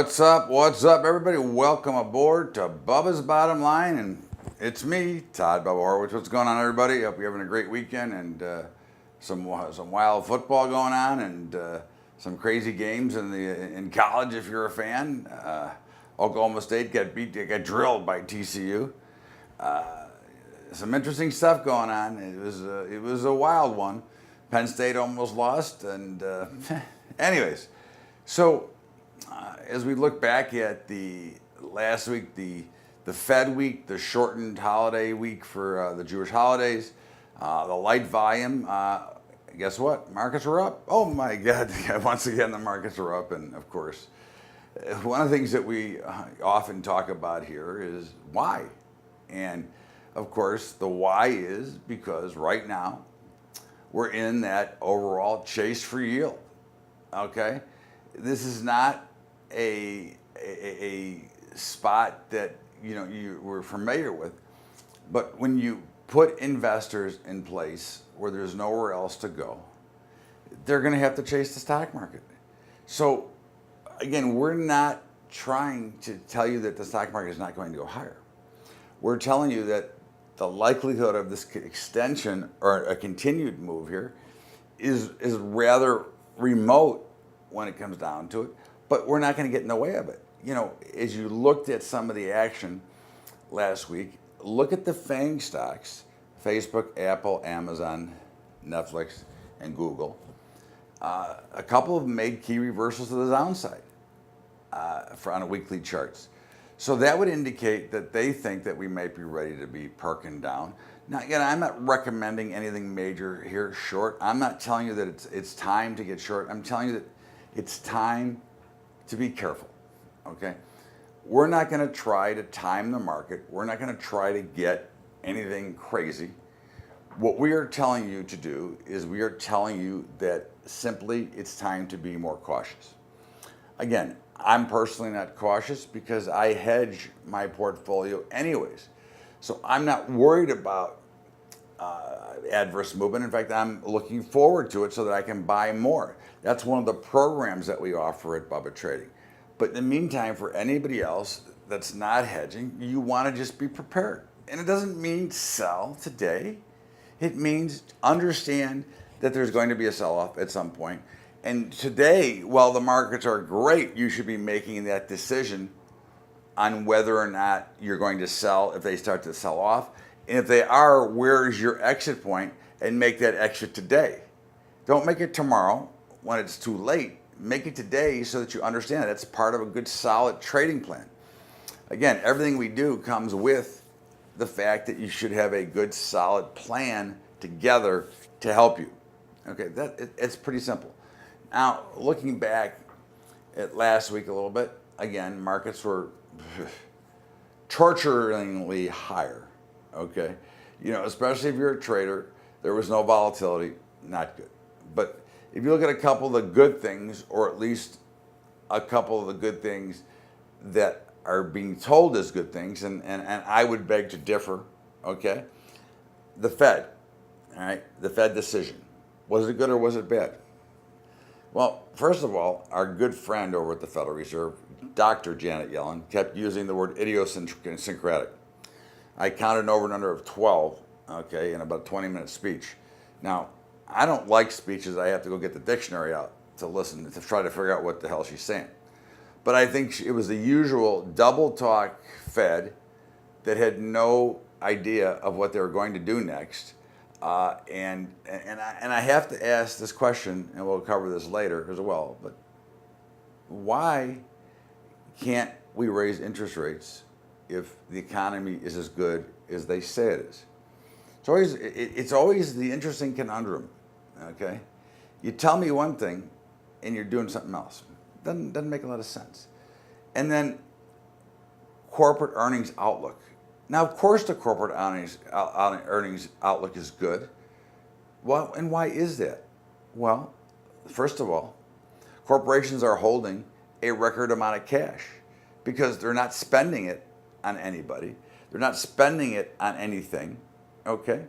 What's up? What's up, everybody? Welcome aboard to Bubba's Bottom Line, and it's me, Todd Bubba Horwitz. What's going on, everybody? Hope you're having a great weekend and some wild football going on and some crazy games in college if you're a fan. Oklahoma State got drilled by TCU. Some interesting stuff going on. It was a wild one. Penn State almost lost, and anyways, so. As we look back at the last week, the Fed week, the shortened holiday week for the Jewish holidays, the light volume, guess what? Markets were up. Oh my God, once again the markets are up. And of course, one of the things that we often talk about here is why. And of course, the why is because right now we're in that overall chase for yield, okay? This is not a spot that you were familiar with, but when you put investors in place where there's nowhere else to go, they're going to have to chase the stock market. So again, we're not trying to tell you that the stock market is not going to go higher. We're telling you that the likelihood of this extension or a continued move here is rather remote when it comes down to it. But we're not going to get in the way of it. As you looked at some of the action last week, look at the FANG stocks, Facebook, Apple, Amazon, Netflix, and Google. A couple of them made key reversals to the downside on a weekly charts. So that would indicate that they think that we might be ready to be perking down. Now, again, I'm not recommending anything major here short. I'm not telling you that it's time to get short. I'm telling you that it's time to be careful, okay? We're not going to try to time the market. We're not going to try to get anything crazy. What we are telling you to do is we are telling you that simply it's time to be more cautious. Again, I'm personally not cautious because I hedge my portfolio anyways. So I'm not worried about adverse movement. In fact, I'm looking forward to it so that I can buy more. That's one of the programs that we offer at Bubba Trading. But in the meantime, for anybody else that's not hedging, you want to just be prepared. And it doesn't mean sell today. It means understand that there's going to be a sell-off at some point. And today, while the markets are great, you should be making that decision on whether or not you're going to sell if they start to sell off. And if they are, where's your exit point, and make that exit today. Don't make it tomorrow when it's too late. Make it today so that you understand it. That's part of a good, solid trading plan. Again, everything we do comes with the fact that you should have a good, solid plan together to help you. Okay, it's pretty simple. Now, looking back at last week a little bit, again, markets were torturingly higher. Okay, especially if you're a trader, there was no volatility, not good. But if you look at a couple of the good things, or at least a couple of the good things that are being told as good things, and I would beg to differ, okay? The Fed, all right, the Fed decision. Was it good or was it bad? Well, first of all, our good friend over at the Federal Reserve, Dr. Janet Yellen, kept using the word idiosyncratic. I counted an over and under of 12, okay, in about a 20-minute speech. Now, I don't like speeches. I have to go get the dictionary out to listen, to try to figure out what the hell she's saying. But I think it was the usual double talk Fed that had no idea of what they were going to do next. And I have to ask this question, and we'll cover this later as well, but why can't we raise interest rates if the economy is as good as they say it is? It's always the interesting conundrum, okay? You tell me one thing and you're doing something else. Doesn't make a lot of sense. And then corporate earnings outlook. Now, of course, the corporate earnings outlook is good. Well, and why is that? Well, first of all, corporations are holding a record amount of cash because they're not spending it on anybody. They're not spending it on anything, okay?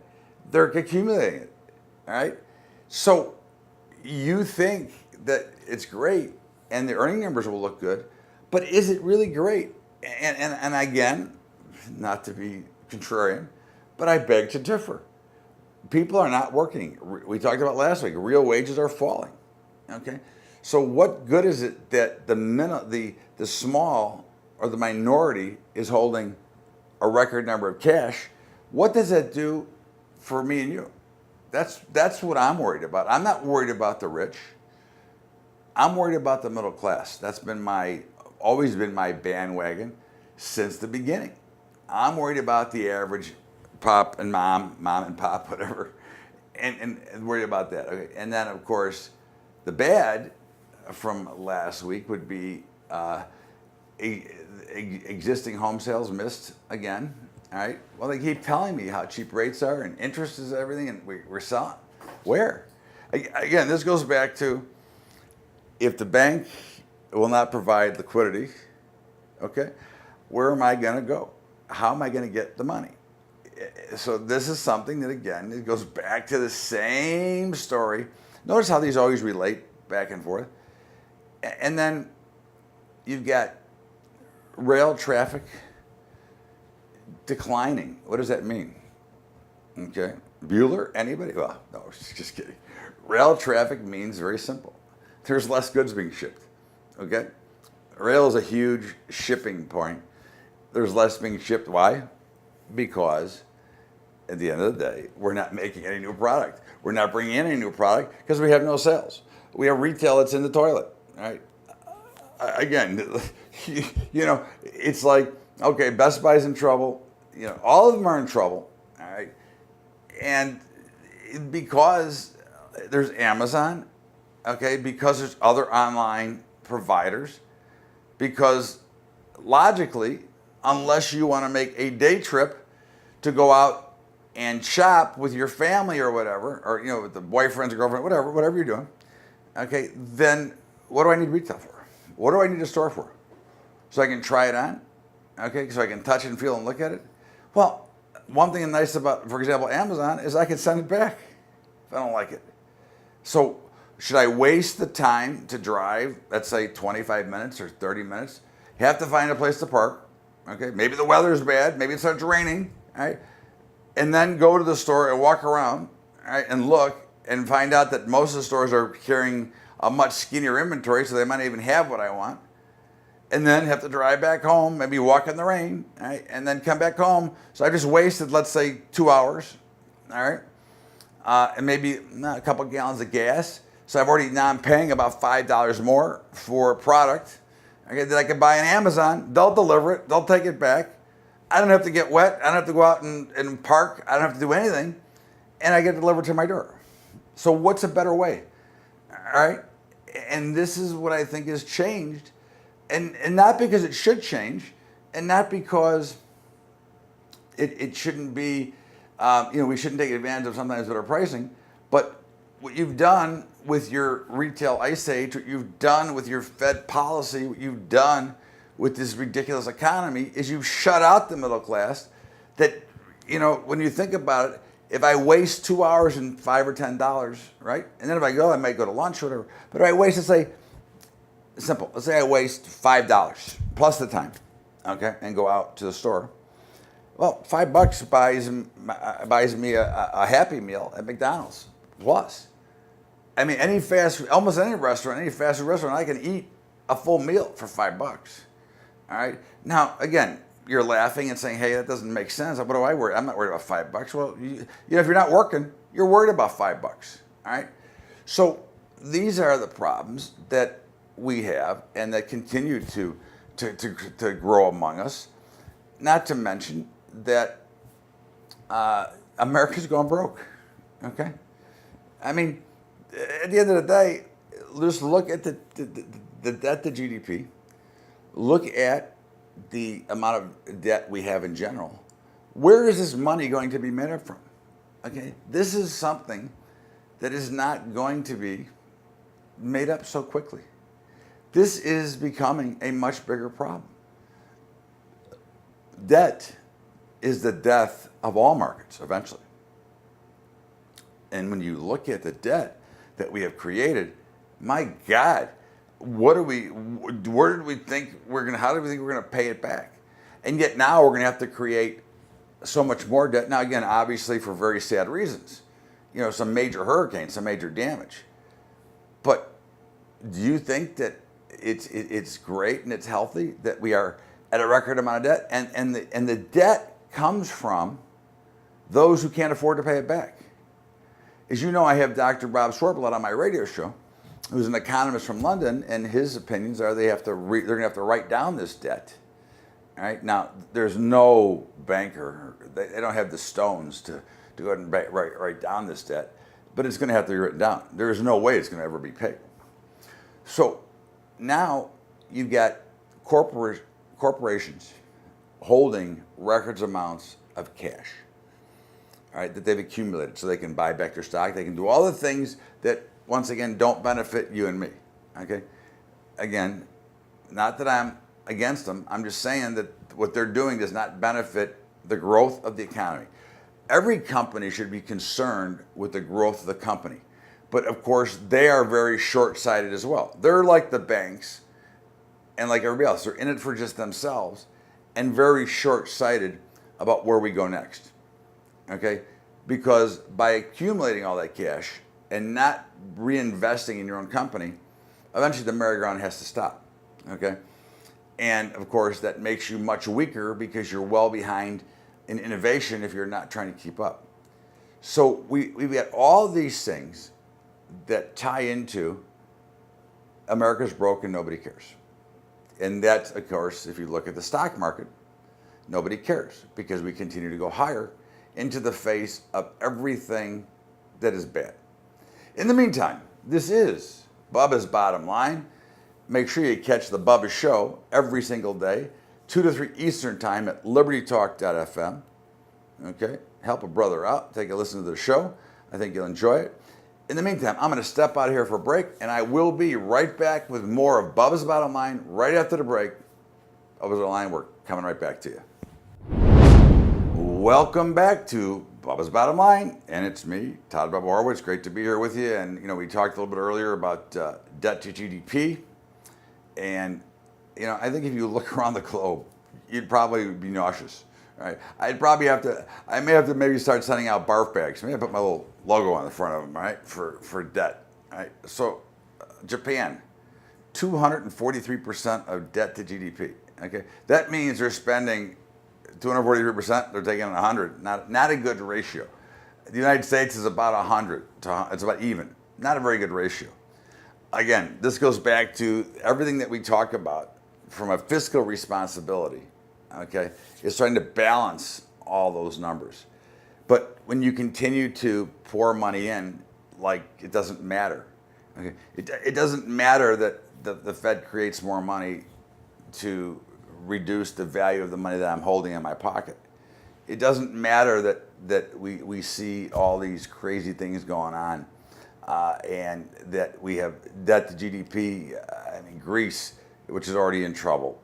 They're accumulating it, all right? So you think that it's great and the earning numbers will look good, But is it really great? And again, not to be contrarian, but I beg to differ. People are not working. We talked about last week. Real wages are falling. Okay, so what good is it that the small or the minority is holding a record number of cash? What does that do for me and you? That's what I'm worried about. I'm not worried about the rich. I'm worried about the middle class. That's been always been my bandwagon since the beginning. I'm worried about the average pop and mom and pop, whatever, and worried about that. Okay, and then of course, the bad from last week would be existing home sales missed again. All right. Well, they keep telling me how cheap rates are and interest is everything, and we're selling. Where? Again, this goes back to if the bank will not provide liquidity, okay, where am I going to go? How am I going to get the money? So this is something that, again, it goes back to the same story. Notice how these always relate back and forth. And then you've got rail traffic declining. What does that mean? Okay. Bueller? Anybody? Well, no, just kidding. Rail traffic means very simple. There's less goods being shipped. Okay? Rail is a huge shipping point. There's less being shipped. Why? Because at the end of the day, we're not making any new product. We're not bringing in any new product because we have no sales. We have retail that's in the toilet. Right? Again, it's like, okay, Best Buy's in trouble. All of them are in trouble. All right? And because there's Amazon, okay, because there's other online providers, because logically, unless you want to make a day trip to go out and shop with your family or whatever, or with the boyfriends or girlfriend, whatever you're doing, okay, then what do I need retail for? What do I need a store for? So I can try it on, okay, so I can touch it and feel and look at it? Well, one thing nice about, for example, Amazon is I can send it back if I don't like it. So should I waste the time to drive, let's say 25 minutes or 30 minutes? You have to find a place to park. Okay, maybe the weather's bad, maybe it starts raining, right? And then go to the store and walk around, right, and look and find out that most of the stores are carrying a much skinnier inventory, so they might not even have what I want. And then have to drive back home, maybe walk in the rain, right, and then come back home. So I just wasted, let's say, 2 hours, all right, and maybe a couple gallons of gas. So now I'm paying about $5 more for a product, okay, that I can buy on Amazon. They'll deliver it. They'll take it back. I don't have to get wet. I don't have to go out and park. I don't have to do anything. And I get it delivered to my door. So what's a better way? All right? And this is what I think has changed. And not because it should change, and not because it shouldn't be, we shouldn't take advantage of sometimes better pricing, but what you've done with your retail ice age, what you've done with your Fed policy, what you've done with this ridiculous economy is you've shut out the middle class that, when you think about it, if I waste 2 hours and $5 or $10, right? And then if I might go to lunch or whatever, but if I waste, let's say, simple, let's say I waste $5 plus the time, okay, and go out to the store. Well, $5 buys me a Happy Meal at McDonald's plus. I mean, almost any restaurant, any fast food restaurant, I can eat a full meal for $5. All right. Now, again, you're laughing and saying, "Hey, that doesn't make sense." What do I worry? I'm not worried about $5. Well, if you're not working, you're worried about $5. All right. So these are the problems that we have and that continue to grow among us. Not to mention that America's going broke. Okay. I mean, at the end of the day, just look at the debt to GDP. Look at the amount of debt we have in general. Where is this money going to be made up from? Okay, this is something that is not going to be made up so quickly. This is becoming a much bigger problem. Debt is the death of all markets eventually. And when you look at the debt that we have created, my God, Where did we think how did we think we're going to pay it back? And yet now we're going to have to create so much more debt. Now, again, obviously for very sad reasons, some major hurricanes, some major damage. But do you think that it's great and it's healthy that we are at a record amount of debt? And the debt comes from those who can't afford to pay it back. As you know, I have Dr. Bob Schwartz on my radio show, who's an economist from London, and his opinions are they're going to have to write down this debt. All right, now there's no banker; they don't have the stones to go ahead and write down this debt, but it's going to have to be written down. There is no way it's going to ever be paid. So now you've got corporations holding records amounts of cash, all right, that they've accumulated, so they can buy back their stock. They can do all the things that, once again, don't benefit you and me. Okay, again, not that I'm against them. I'm just saying that what they're doing does not benefit the growth of the economy. Every company should be concerned with the growth of the company. But of course, they are very short-sighted as well. They're like the banks and like everybody else. They're in it for just themselves and very short-sighted about where we go next. Okay? Because by accumulating all that cash and not reinvesting in your own company, eventually the merry-go-round has to stop. Okay? And of course, that makes you much weaker because you're well behind in innovation if you're not trying to keep up. So we've got all these things that tie into America's broke and nobody cares. And that's, of course, if you look at the stock market, nobody cares because we continue to go higher into the face of everything that is bad. In the meantime, this is Bubba's Bottom Line. Make sure you catch the Bubba Show every single day, 2 to 3 Eastern Time at libertytalk.fm. Okay? Help a brother out. Take a listen to the show. I think you'll enjoy it. In the meantime, I'm going to step out of here for a break, and I will be right back with more of Bubba's Bottom Line right after the break. Bubba's Bottom Line, we're coming right back to you. Welcome back to Bubba's Bottom Line, and it's me, Todd Bubba Horwitz. Great to be here with you. And, we talked a little bit earlier about debt to GDP. And, I think if you look around the globe, you'd probably be nauseous. Right? I may have to maybe start sending out barf bags. Maybe I put my little logo on the front of them, right, for debt. Right? So, Japan, 243% of debt to GDP. Okay, that means they're spending 243%. They're taking 100. Not a good ratio. The United States is about 100. It's about even. Not a very good ratio. Again, this goes back to everything that we talk about from a fiscal responsibility. Okay, it's trying to balance all those numbers. But when you continue to pour money in, like it doesn't matter. Okay, it doesn't matter that the Fed creates more money to reduce the value of the money that I'm holding in my pocket. It doesn't matter that we see all these crazy things going on, and that we have debt to GDP. Greece, which is already in trouble,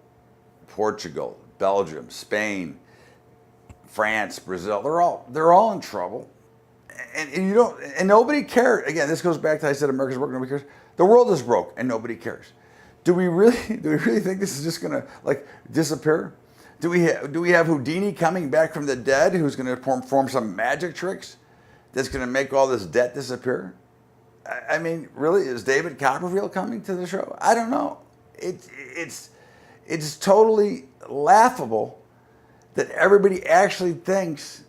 Portugal, Belgium, Spain, France, Brazil, they're all in trouble, and nobody cares. Again, this goes back to I said America's broke, nobody cares. The world is broke and nobody cares. Do we really think this is just gonna disappear? Do we have Houdini coming back from the dead who's gonna perform some magic tricks that's gonna make all this debt disappear? I mean, really, is David Copperfield coming to the show? I don't know. It's totally laughable that everybody actually thinks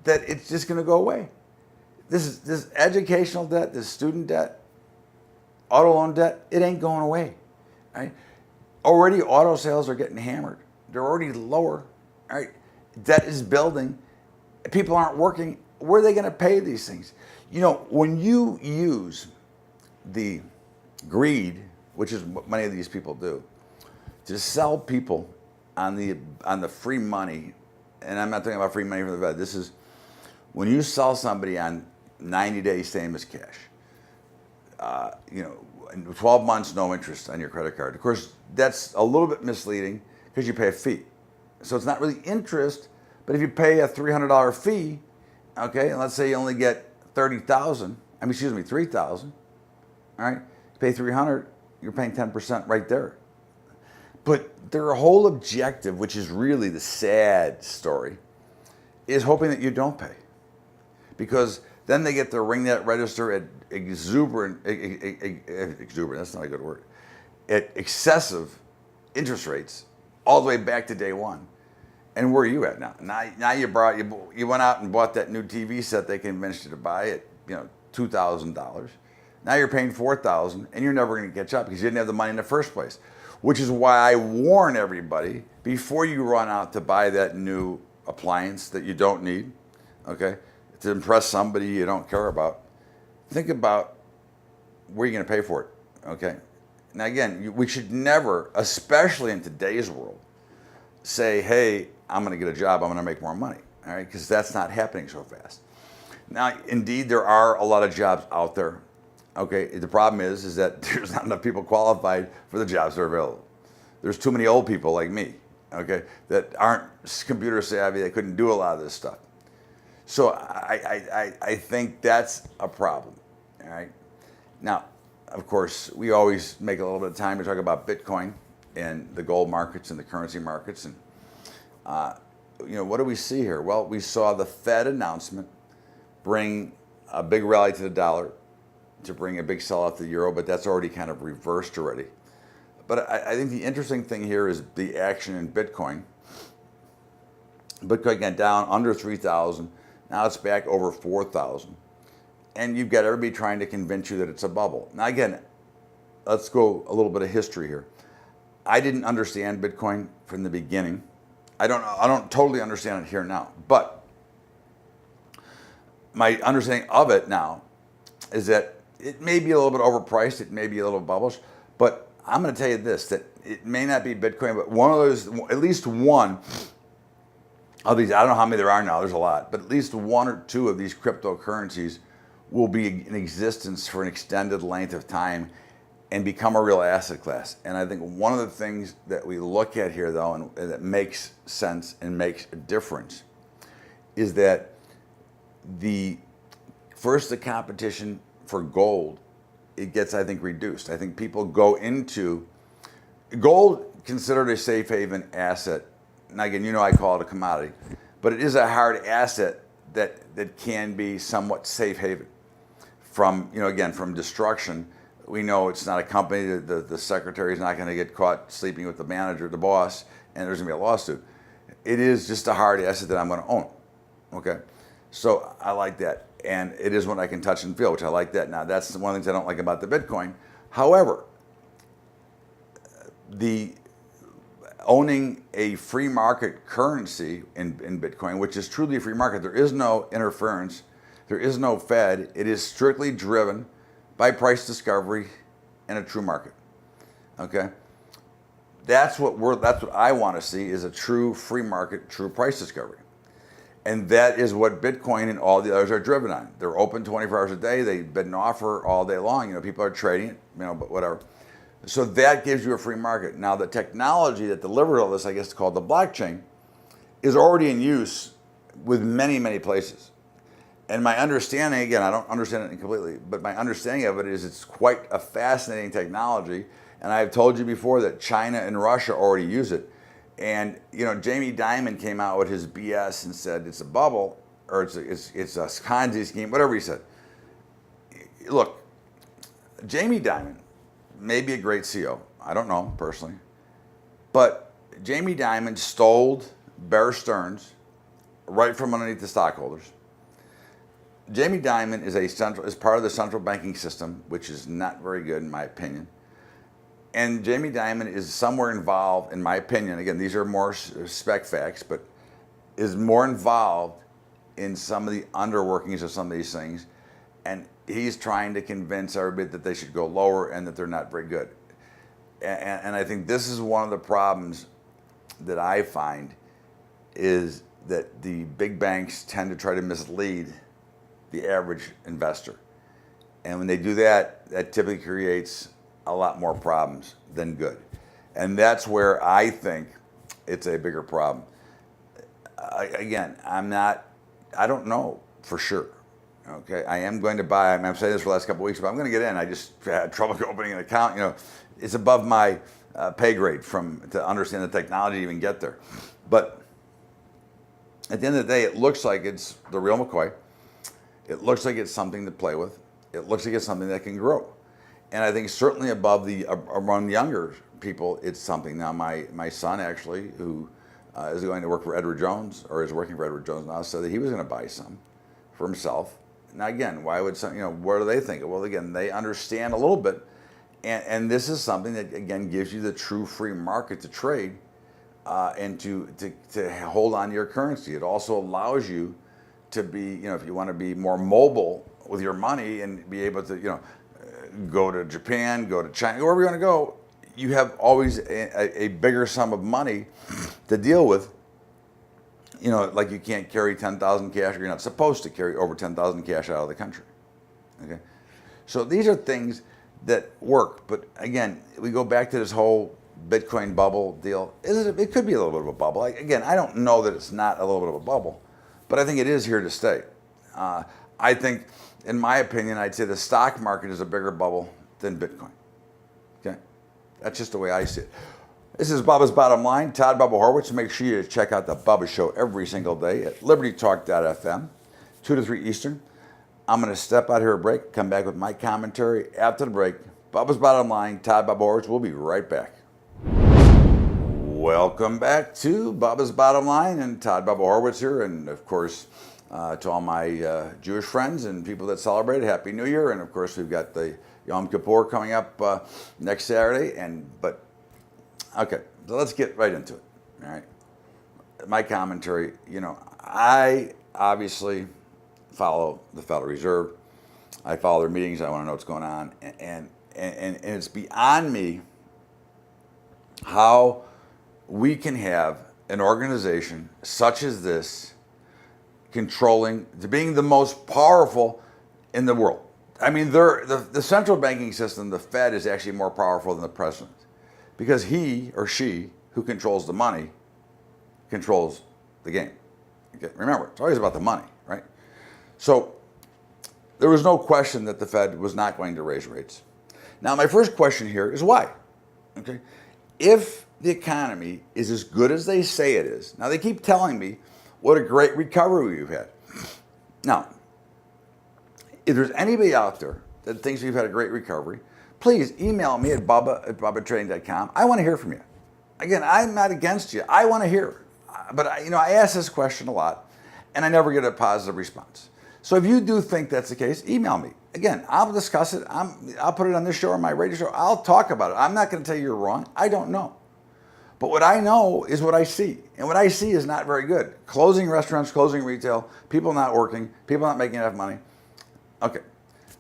that it's just going to go away. This educational debt, this student debt, auto loan debt, it ain't going away. Right? Already auto sales are getting hammered. They're already lower. Right? Debt is building. People aren't working. Where are they going to pay these things? When you use the greed, which is what many of these people do, to sell people on the free money, and I'm not talking about free money from the Fed. This is when you sell somebody on 90 days same as cash. 12 months no interest on your credit card. Of course, that's a little bit misleading because you pay a fee. So it's not really interest, but if you pay a $300 fee, okay, and let's say you only get $3,000. All right, you pay $300. you're paying 10% right there. But their whole objective, which is really the sad story, is hoping that you don't pay. Because then they get to ring that register at exuberant, that's not a good word, at excessive interest rates all the way back to day one. And where are you at now? Now you went out and bought that new TV set they convinced you to buy at $2,000. Now you're paying $4,000, and you're never going to catch up because you didn't have the money in the first place. Which is why I warn everybody before you run out to buy that new appliance that you don't need, okay, to impress somebody you don't care about. Think about where you're going to pay for it, okay? Now again, we should never, especially in today's world, say, hey, I'm going to get a job, I'm going to make more money, all right? Because that's not happening so fast. Now, indeed, there are a lot of jobs out there. Okay, the problem is that there's not enough people qualified for the jobs that are available. There's too many old people like me, okay, that aren't computer savvy, that couldn't do a lot of this stuff. So I think that's a problem, all right? Now, of course, we always make a little bit of time to talk about Bitcoin and the gold markets and the currency markets. And, what do we see here? Well, we saw the Fed announcement bring a big rally to the dollar, to bring a big sell-off to the euro, but that's already kind of reversed already. But I think the interesting thing here is the action in Bitcoin. Bitcoin got down under 3,000. Now it's back over 4,000. And you've got everybody trying to convince you that it's a bubble. Now again, let's go a little bit of history here. I didn't understand Bitcoin from the beginning. I don't totally understand it here now. But my understanding of it now is that it may be a little bit overpriced, it may be a little bubblish, but I'm going to tell you this, that it may not be Bitcoin, but one of those, at least one of these, I don't know how many there are now, there's a lot, but at least one or two of these cryptocurrencies will be in existence for an extended length of time and become a real asset class. And I think one of the things that we look at here, though, and that makes sense and makes a difference, is that the competition for gold, it gets, I think, reduced. I think people go into gold, considered a safe haven asset. Now again, I call it a commodity, but it is a hard asset that can be somewhat safe haven from, again, from destruction. We know it's not a company, the secretary is not going to get caught sleeping with the manager, the boss, and there's going to be a lawsuit. It is just a hard asset that I'm going to own, okay? So I like that. And it is one I can touch and feel, which I like that. Now, that's one of the things I don't like about the Bitcoin. However, the owning a free market currency in Bitcoin, which is truly a free market, there is no interference, there is no Fed. It is strictly driven by price discovery and a true market. Okay, that's what I want to see, is a true free market, true price discovery. And that is what Bitcoin and all the others are driven on. They're open 24 hours a day. They bid and offer all day long. People are trading it, but whatever. So that gives you a free market. Now, the technology that delivers all this, I guess called the blockchain, is already in use with many, many places. And my understanding, again, I don't understand it completely, but my understanding of it is it's quite a fascinating technology. And I've told you before that China and Russia already use it. And Jamie Dimon came out with his BS and said it's a bubble, or it's a Ponzi scheme, whatever he said. Look, Jamie Dimon may be a great CEO. I don't know personally, but Jamie Dimon stole Bear Stearns right from underneath the stockholders. Jamie Dimon is part of the central banking system, which is not very good in my opinion. And Jamie Dimon is somewhere involved, in my opinion, again, these are more spec facts, but is more involved in some of the underworkings of some of these things. And he's trying to convince everybody that they should go lower and that they're not very good. And I think this is one of the problems that I find, is that the big banks tend to try to mislead the average investor. And when they do that, that typically creates a lot more problems than good. And that's where I think it's a bigger problem. Again, I don't know for sure. Okay, I am going to buy, I'm saying this for the last couple of weeks, but I'm going to get in. I just had trouble opening an account. it's above my pay grade to understand the technology to even get there. But at the end of the day, it looks like it's the real McCoy. It looks like it's something to play with. It looks like it's something that can grow. And I think certainly among younger people, it's something. Now, my son actually, who is going to work for Edward Jones, or is working for Edward Jones now, said that he was going to buy some for himself. Now, again, why would some, what do they think? Well, again, they understand a little bit. And this is something that, again, gives you the true free market to trade and to hold on to your currency. It also allows you to be, if you want to be more mobile with your money and be able to, go to Japan, go to China, wherever you want to go, you have always a bigger sum of money to deal with. Like you can't carry 10,000 cash, or you're not supposed to carry over 10,000 cash out of the country. Okay, so these are things that work. But again, we go back to this whole Bitcoin bubble deal. It could be a little bit of a bubble. Again, I don't know that it's not a little bit of a bubble, but I think it is here to stay. I think, in my opinion, I'd say the stock market is a bigger bubble than Bitcoin. Okay, that's just the way I see it. This is Bubba's Bottom Line. Todd Bubba Horwitz. Make sure you check out the Bubba Show every single day at libertytalk.fm, 2 to 3 Eastern. I'm going to step out here a break, come back with my commentary after the break. Bubba's Bottom Line, Todd Bubba Horwitz. We'll be right back. Welcome back to Bubba's Bottom Line, and Todd Bubba Horwitz here, and of course, to all my Jewish friends and people that celebrate, Happy New Year. And of course, we've got the Yom Kippur coming up next Saturday. Okay, so let's get right into it. All right, my commentary. I obviously follow the Federal Reserve. I follow their meetings. I want to know what's going on, and it's beyond me how we can have an organization such as this controlling, being the most powerful in the world. I mean, the central banking system, the Fed, is actually more powerful than the president, because he or she who controls the money controls the game. Okay? Remember, it's always about the money, right? So there was no question that the Fed was not going to raise rates. Now, my first question here is why? Okay, if the economy is as good as they say it is, now they keep telling me what a great recovery we've had. Now, if there's anybody out there that thinks we've had a great recovery, please email me at bubba@bubbatrading.com. I want to hear from you. Again, I'm not against you. I want to hear. But I ask this question a lot, and I never get a positive response. So if you do think that's the case, email me. Again, I'll discuss it. I'll put it on this show or my radio show. I'll talk about it. I'm not going to tell you you're wrong. I don't know. But what I know is what I see. And what I see is not very good. Closing restaurants, closing retail, people not working, people not making enough money. Okay.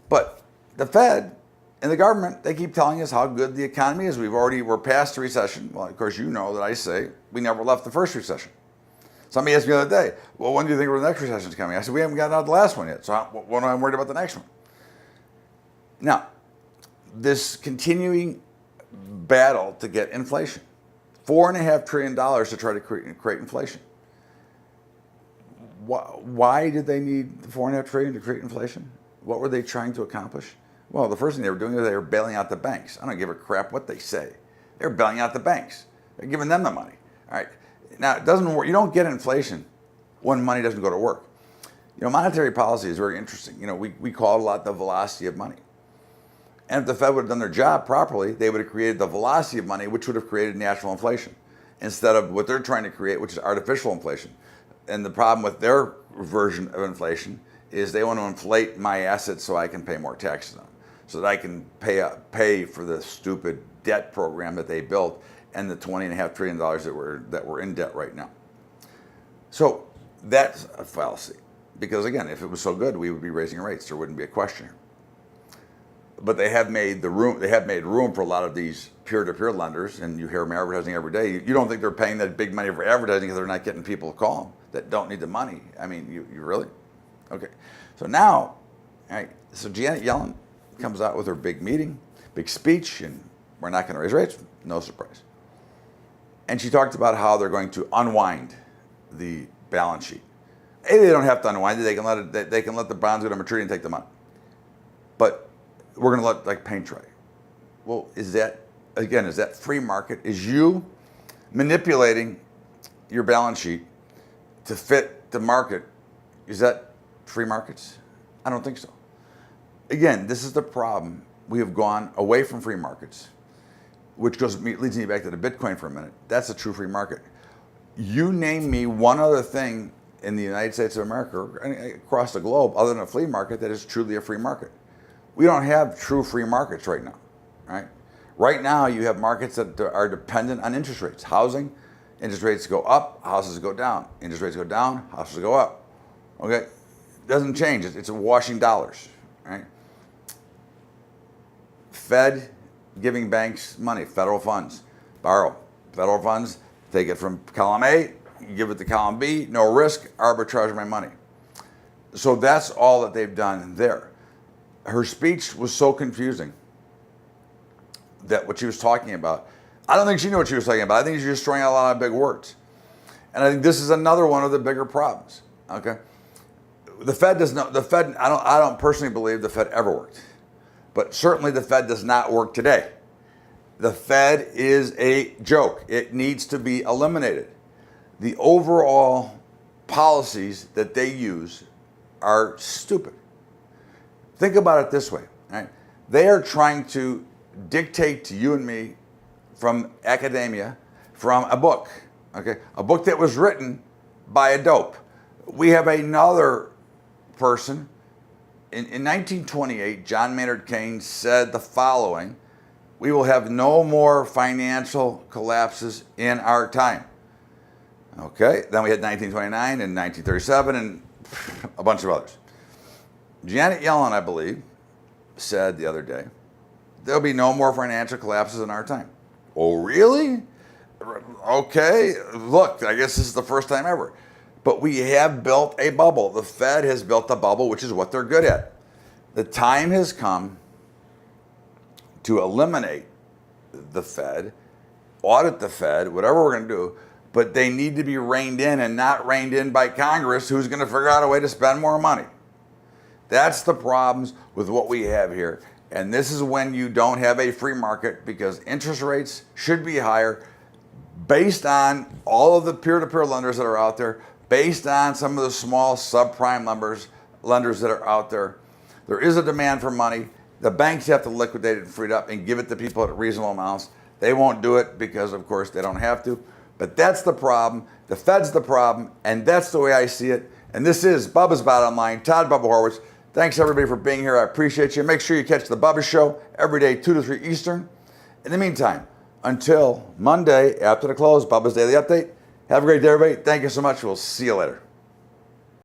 But the Fed and the government, they keep telling us how good the economy is. We're past the recession. Well, of course, you know that I say we never left the first recession. Somebody asked me the other day, well, when do you think the next recession is coming? I said, we haven't gotten out of the last one yet. So what am I worried about the next one? Now, this continuing battle to get inflation, $4.5 trillion to try to create inflation. Why did they need the $4.5 trillion to create inflation? What were they trying to accomplish? Well, the first thing they were doing is they were bailing out the banks. I don't give a crap what they say. They're bailing out the banks. They're giving them the money. All right. Now, it doesn't work. You don't get inflation when money doesn't go to work. Monetary policy is very interesting. We call it a lot the velocity of money. And if the Fed would have done their job properly, they would have created the velocity of money, which would have created natural inflation, instead of what they're trying to create, which is artificial inflation. And the problem with their version of inflation is they want to inflate my assets so I can pay more taxes on them, so that I can pay for the stupid debt program that they built and the $20.5 trillion that we're in debt right now. So that's a fallacy, because again, if it was so good, we would be raising rates. There wouldn't be a question here. But they have made room for a lot of these peer-to-peer lenders, and you hear them advertising every day. You don't think they're paying that big money for advertising because they're not getting people to call them that don't need the money. I mean, you really? Okay. So now, all right, so Janet Yellen comes out with her big meeting, big speech, and we're not going to raise rates. No surprise. And she talked about how they're going to unwind the balance sheet. They don't have to unwind it. They can let the bonds go to maturity and take them out. But we're going to let paint dry. Well, is that again, is that free market? Is you manipulating your balance sheet to fit the market? Is that free markets? I don't think so. Again, this is the problem. We have gone away from free markets, which leads me back to the Bitcoin for a minute. That's a true free market. You name me one other thing in the United States of America or across the globe other than a flea market that is truly a free market. We don't have true free markets right now, right? Right now, you have markets that are dependent on interest rates. Housing, interest rates go up, houses go down. Interest rates go down, houses go up. Okay? It doesn't change. It's a washing dollars, right? Fed giving banks money, federal funds, borrow. Federal funds, take it from column A, you give it to column B, no risk, arbitrage my money. So that's all that they've done there. Her speech was so confusing that what she was talking about, I don't think she knew what she was talking about. I think she's just throwing out a lot of big words. And I think this is another one of the bigger problems, okay? The Fed does not, I don't personally believe the Fed ever worked. But certainly the Fed does not work today. The Fed is a joke. It needs to be eliminated. The overall policies that they use are stupid. Think about it this way, right? They are trying to dictate to you and me from academia, from a book, okay? A book that was written by a dope. We have another person. In 1928, John Maynard Keynes said the following: we will have no more financial collapses in our time. Okay, then we had 1929 and 1937 and a bunch of others. Janet Yellen, I believe, said the other day, there'll be no more financial collapses in our time. Oh, really? Okay, look, I guess this is the first time ever. But we have built a bubble. The Fed has built a bubble, which is what they're good at. The time has come to eliminate the Fed, audit the Fed, whatever we're going to do, but they need to be reined in and not reined in by Congress, who's going to figure out a way to spend more money. That's the problems with what we have here. And this is when you don't have a free market, because interest rates should be higher based on all of the peer-to-peer lenders that are out there, based on some of the small subprime lenders that are out there. There is a demand for money. The banks have to liquidate it and free it up and give it to people at reasonable amounts. They won't do it because, of course, they don't have to. But that's the problem. The Fed's the problem, and that's the way I see it. And this is Bubba's Bottom Line. Todd Bubba Horwitz. Thanks, everybody, for being here. I appreciate you. Make sure you catch the Bubba Show every day, 2 to 3 Eastern. In the meantime, until Monday after the close, Bubba's Daily Update. Have a great day, everybody. Thank you so much. We'll see you later.